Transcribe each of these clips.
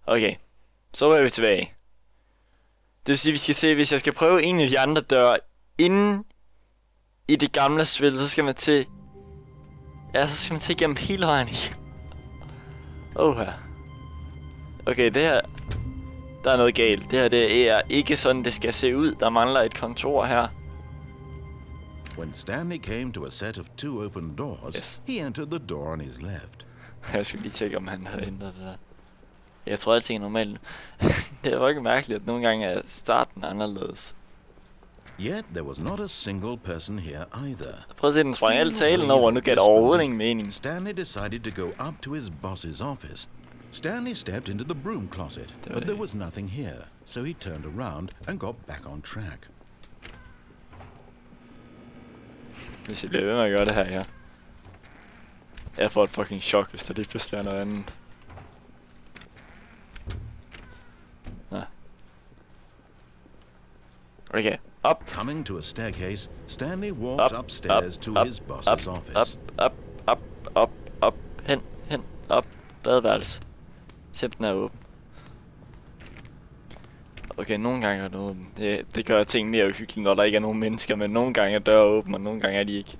Okay, så er vi tilbage. Det vil sige, vi skal til, hvis jeg skal prøve en af de andre døre inden i det gamle spil, så skal man til... Ja, så skal man til gennem hele vejen i. Her. Okay, det her... Der er noget galt. Det her, det er ikke sådan, det skal se ud. Der mangler et kontor her. When Stanley came to a set of 2 open doors, he entered the door on his left. Jeg skal lige tjekke, om han havde ændret det der. Jeg tror alting er normalt. Det er jo ikke mærkeligt, at nogle gange er starten anderledes. Yet there was not a single person here either. Prøv at se, den sprang alt talen over, og nu gav det overhovedet ingen mening. Stanley decided to go up to his boss's office. Stanley stepped into the broom closet, but there was nothing here, so he turned around and got back on track. Hvis jeg bliver ved med at gøre det her, ja. Jeg får et fucking chok, hvis der lige pludselig er noget andet. Okay, up. Coming to a staircase, Stanley walked upstairs to his boss's office. Up, hen, op, badeværelse. Simpelthen er åben. Okay, nogle gange er det åben. Det gør ting mere uhyggeligt, når der ikke er nogen mennesker, men nogle gange er døre åben, og nogle gange er de ikke.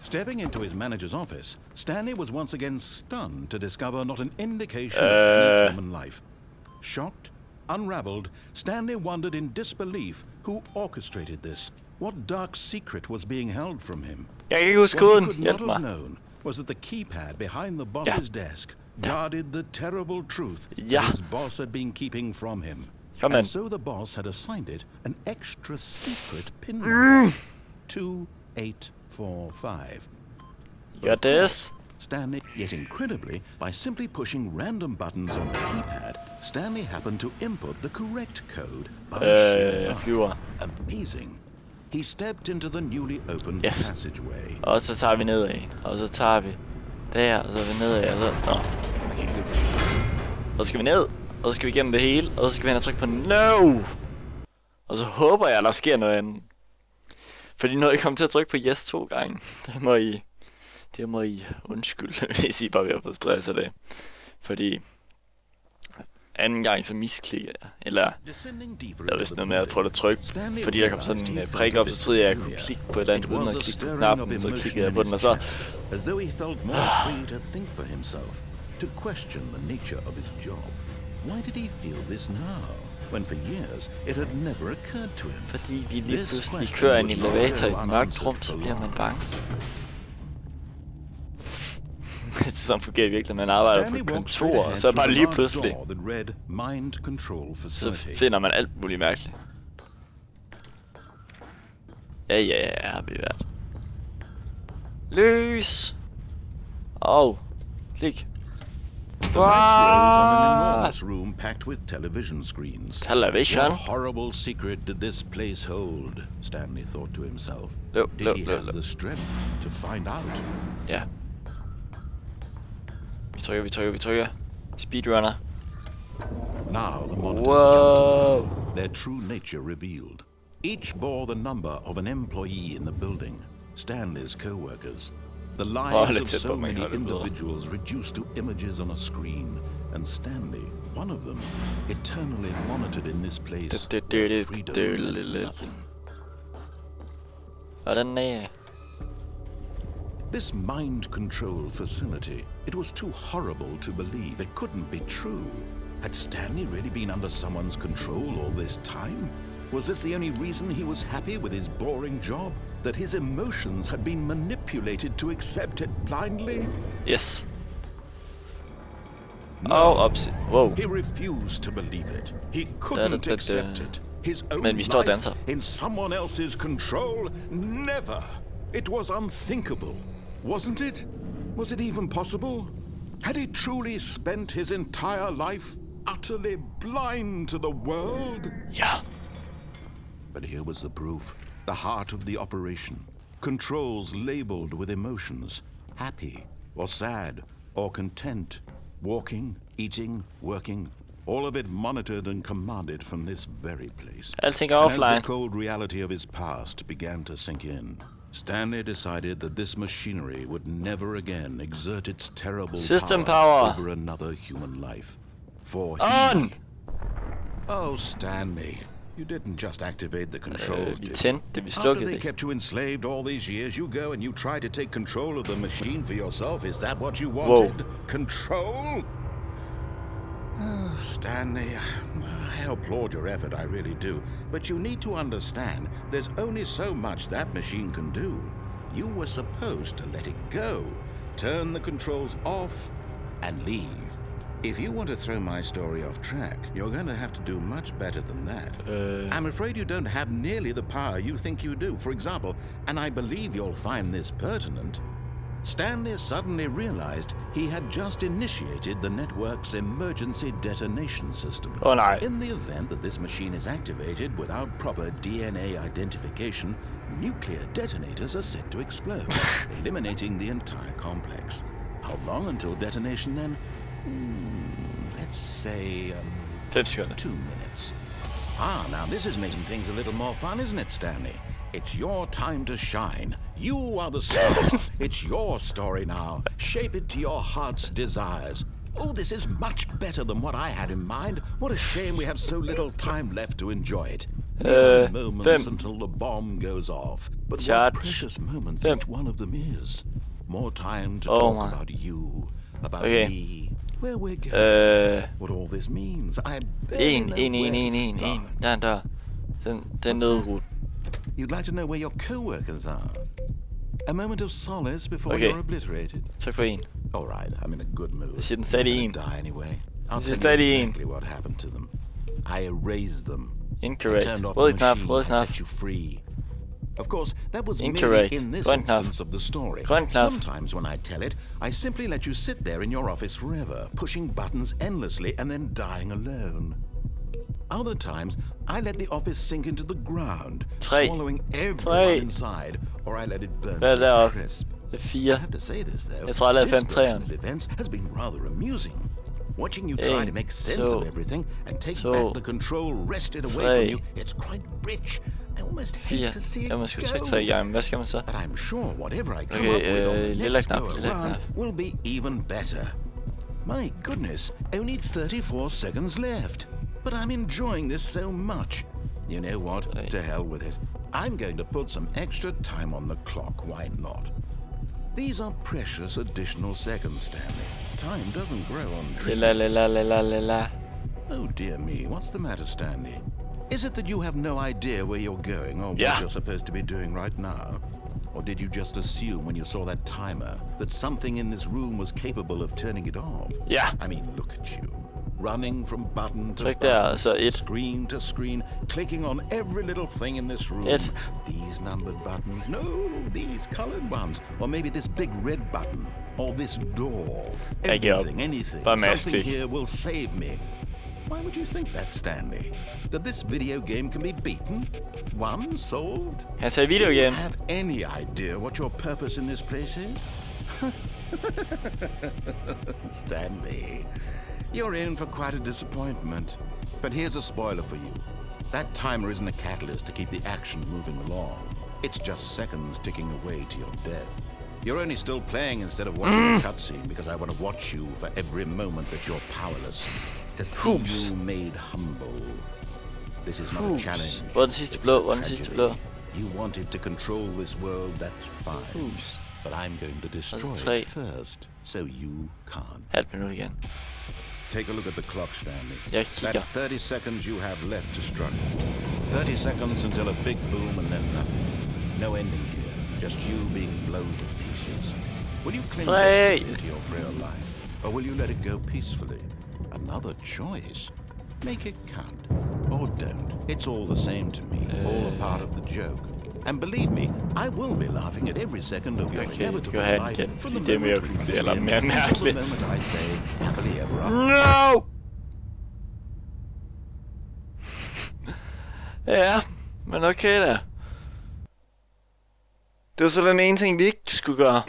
Stepping into his manager's office, Stanley was once again stunned to discover not an indication of any human life. Shocked, unraveled, Stanley wondered in disbelief who orchestrated this. What dark secret was being held from him? Jeg kan ikke huske koden. What he could not have known was that the keypad behind the boss's desk guarded the terrible truth that his boss had been keeping from him. And so the boss had assigned it an extra secret pin number. 2845. You got this? Stanley, yet incredibly, by simply pushing random buttons on the keypad, Stanley happened to input the correct code by sheer luck. Amazing. He stepped into the newly opened passageway. Og så tager vi nedad, og så tager vi der, og så er vi nedad, og så... man kan ikke løbe. Og så skal vi ned, og så skal vi igennem det hele, og så skal vi hen og trykke på NO! Og så håber jeg, der sker noget andet. Fordi når I kommer til at trykke på yes 2 gange, det må I undskylde, hvis I bare vil få stress af det. Fordi anden gang så misklikkede jeg, eller jeg vidste noget med at prøve at trykke, fordi der kom sådan en prik op, så troede jeg, at jeg kunne klikke på et eller andet uden at klikke på knappen, så klikkede jeg på den, og så... As though he felt more free to think for himself, to question the nature of his job. Why did he feel this now, when for years it had never occurred to him? Fordi vi lige pludselig kører en elevator i et mørkt rum, så bliver man bange. Sådan fungerer virkelig, man arbejder på et kontor, og så bare lige pludselig, så finder man alt muligt mærkeligt. Ja, har vi været. Lys! Klik. Room packed with television screens. Television? What horrible secret did this place hold? Stanley thought to himself. Did he have the strength to find out? Ja. Vi trykker. Speedrunner. Now the monitors jumped to their true nature revealed. Each bore the number of an employee in the building, Stanley's co-workers. The lives of so many individuals reduced to images on a screen, and Stanley, one of them, eternally monitored in this place where freedom meant nothing. This mind control facility, it was too horrible to believe. It couldn't be true. Had Stanley really been under someone's control all this time? Was this the only reason he was happy with his boring job? That his emotions had been manipulated to accept it blindly? Yes. No. Whoa. He refused to believe it. He couldn't accept it. His own life in someone else's control? Never. It was unthinkable. Wasn't it? Was it even possible? Had he truly spent his entire life utterly blind to the world? Yeah. But here was the proof. The heart of the operation. Controls labeled with emotions. Happy, or sad, or content. Walking, eating, working. All of it monitored and commanded from this very place. Alting and offline. as the cold reality of his past began to sink in, Stanley decided that this machinery would never again exert its terrible System power power over another human life. For On! he... Oh, Stanley, you didn't just activate the controls, Vi did you? tændte det, vi After slukkede they det. kept you enslaved all these years, you go and you try to take control of the machine for yourself. Is that what you wanted? Control? Oh, Stanley, I applaud your effort, I really do. But you need to understand, there's only so much that machine can do. You were supposed to let it go, turn the controls off, and leave. If you want to throw my story off track, you're going to have to do much better than that. I'm afraid you don't have nearly the power you think you do. For example, and I believe you'll find this pertinent, Stanley suddenly realized he had just initiated the network's emergency detonation system. Oh, nej. In the event that this machine is activated without proper DNA identification, nuclear detonators are set to explode, eliminating the entire complex. How long until detonation then? Let's say 5 sekunder. 2 minutes. Now this is making things a little more fun, isn't it, Stanley? It's your time to shine. You are the star. It's your story now. Shape it to your heart's desires. Oh, this is much better than what I had in mind. What a shame we have so little time left to enjoy it. Moments until the bomb goes off. But what precious moments each one of them is. More time to talk about you, about me, where we're going, what all this means. I barely know where to start. Der er en dør. Den nødrute. You'd like to know where your co-workers are? A moment of solace before you're obliterated. Tryk på 1. All right, I'm in a good mood. Jeg siger den stadig 1. Die anyway. I'll Det er tell you stadig 1. exactly what happened to them. I erased them. Incorrect. I turned off Rød the knap, machine. rød I knap. set you free. Of course, that was Incorrect. merely in this Grøn knap. instance of the story. Grøn knap. Sometimes when I tell it, I simply let you sit there in your office forever, pushing buttons endlessly and then dying alone. Other times, I let the office sink into the ground, swallowing everyone inside, or I let it burn to a crisp. Det er I 4. have to say this though, Jeg tror, jeg lavede this 5 version of træerne. events has been rather amusing. Watching you try to make sense of everything and take back the control wrested away from you, it's quite rich. I almost hate to see it Jeg må sgu trykke 3 gange. Hvad skal man så? but I'm sure whatever I come up with on the next go around will be even better. My goodness, only 34 seconds left. But I'm enjoying this so much. You know what? To hell with it. I'm going to put some extra time on the clock. Why not? These are precious additional seconds, Stanley. Time doesn't grow on trees. Oh dear me, what's the matter, Stanley? Is it that you have no idea where you're going or what you're supposed to be doing right now? Or did you just assume when you saw that timer that something in this room was capable of turning it off? Yeah. I mean, look at you. Running from button to Tryk der, button, så 1. screen to screen, clicking on every little thing in this room. 1. These numbered buttons, no, these colored ones. Or maybe this big red button, or this door. Everything, anything, something here will save me. Why would you think that, Stanley? That this video game can be beaten? Won? Solved? Han sagde video Do you game. have any idea what your purpose in this place is? Stanley, you're in for quite a disappointment. But here's a spoiler for you. That timer isn't a catalyst to keep the action moving along. It's just seconds ticking away to your death. You're only still playing instead of watching a cutscene because I want to watch you for every moment that you're powerless. To see you made humble. This is not a challenge. Hvor er den sidste blå? Hvor er den It's a sidste blå? tragedy. You wanted to control this world, that's fine. But I'm going to destroy it first, so you can't. Halvt minut igen. Take a look at the clock, Stanley. Jeg kigger. That's 30 seconds you have left to struggle. 30 seconds until a big boom and then nothing. No ending here, just you being blown to pieces. Will you cling desperately to your frail life, or will you let it go peacefully? Another choice. Make it count, or don't. It's all the same to me, all a part of the joke. And believe me, I will be laughing at every second of your inevitable life from the moment we begin until the moment I say happily ever after. No! Ja, men okay da. Det var så den ene ting, vi ikke skulle gøre.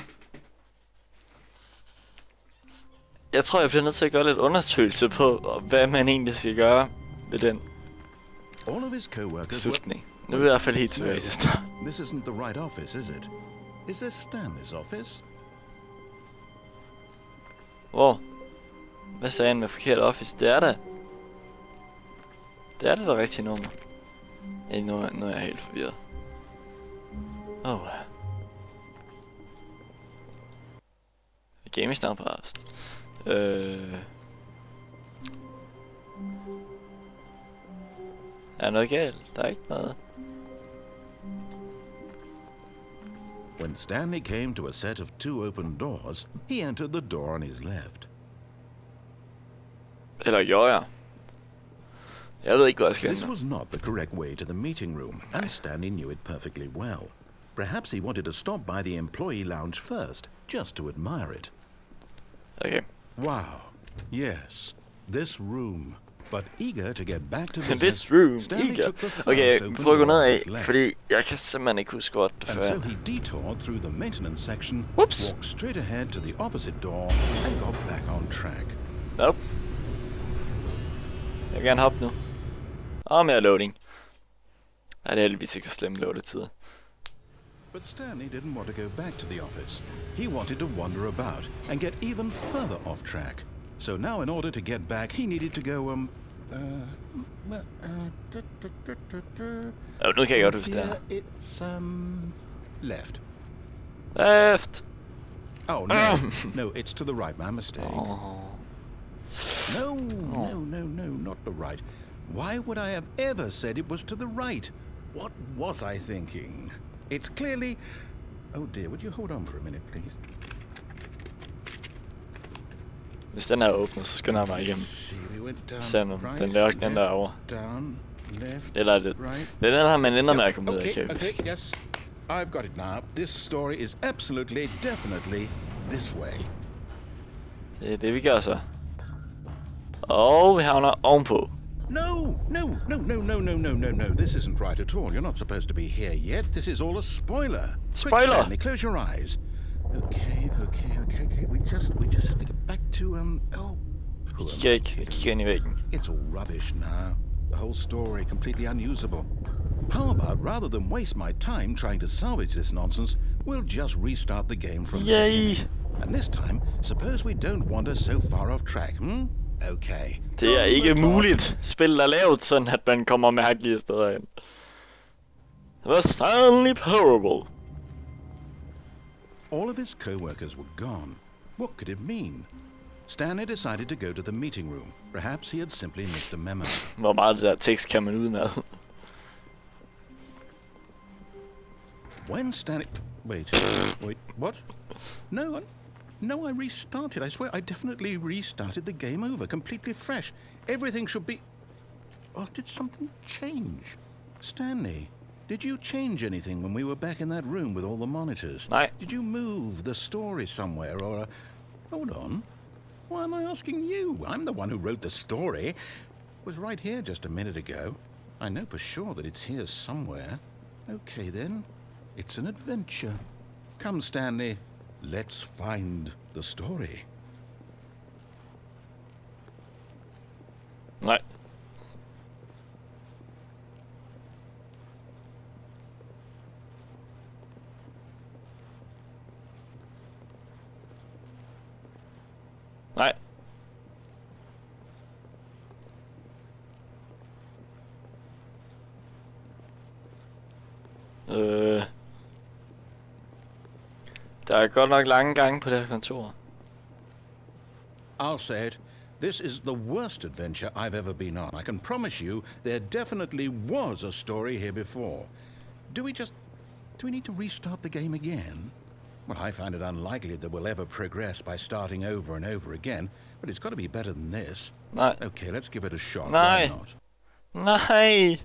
Jeg tror, jeg bliver nødt til at gøre lidt undersøgelse på, hvad man egentlig skal gøre ved den slutning. Nu er jeg i hvert fald helt tilbage til start. This isn't the right office, is it? Is this Stanley's office? Hvor? Hvad sagde han med forkert office? Det er det. Det er det rigtige nummer. Nu er jeg helt forvirret. Game is now passed. Er noget galt? Der er ikke noget. When Stanley came to a set of 2 open doors, he entered the door on his left. Eller gjorde jeg? Jeg ved ikke, hvad jeg skal. This was not the correct way to the meeting room, and Stanley knew it perfectly well. Perhaps he wanted to stop by the employee lounge first, just to admire it. Okay. Wow. Yes. This room. But eager to get back to business, This room. Stanley Eager. took the first Okay, open prøv at gå door on nedad, his left. fordi jeg kan simpelthen ikke huske godt det And før. so he detoured through the maintenance section, Whoops. walked straight ahead to the opposite door, and got back on track. Nope. Jeg vil gerne hoppe nu. Mere loading. Nej, det er heldigvis ikke så slemme loadetider. But Stanley didn't want to go back to the office. He wanted to wander about and get even further off track. So now in order to get back, he needed to go, Nu kan jeg godt huske det her. It's, left. Left! Oh, no. No, it's to the right, my mistake. No, not the right. Why would I have ever said it was to the right? What was I thinking? It's clearly... Oh dear, would you hold on for a minute, please? Hvis den er åbnet, så skynder jeg mig igennem. Selvom den er også den der over. Eller er det... Det er den her, man ender med at komme ud af, kan jeg huske. Yes, I've got it now. This story is absolutely, definitely this way. Det er det, vi gør så. Og vi havner ovenpå. No. This isn't right at all. You're not supposed to be here yet. This is all a spoiler. Spoiler! Quick, Stanley, close your eyes. Okay. We just have to get back to, Jeg kigger ind i væggen. It's all rubbish now. The whole story completely unusable. How about, rather than waste my time trying to salvage this nonsense, we'll just restart the game from the beginning. And this time, suppose we don't wander so far off track, Okay. Det er ikke muligt. Spillet er lavet sådan, at man kommer mærkelige steder ind. Det var Stanley Parable. All of his co-workers were gone. What could it mean? Stanley decided to go to the meeting room. Perhaps he had simply missed a memo. Hvor meget det der tekst kan man udenad? When Stanley... Wait, what? No, I restarted. I swear I definitely restarted the game over, completely fresh. Everything should be... Oh, did something change? Stanley, did you change anything when we were back in that room with all the monitors? Nej. Did you move the story somewhere or... Hold on. Why am I asking you? I'm the one who wrote the story. It was right here just a minute ago. I know for sure that it's here somewhere. Okay, then. It's an adventure. Come, Stanley. Let's find the story. Nej. Nej. Der er godt nok lange gange på det her kontor. I'll say it. This is the worst adventure I've ever been on. I can promise you there definitely was a story here before. Do we need to restart the game again? Well, I find it unlikely that we'll ever progress by starting over and over again, but it's got to be better than this. Nej. Okay, let's give it a shot. Nej. Why not? Nej.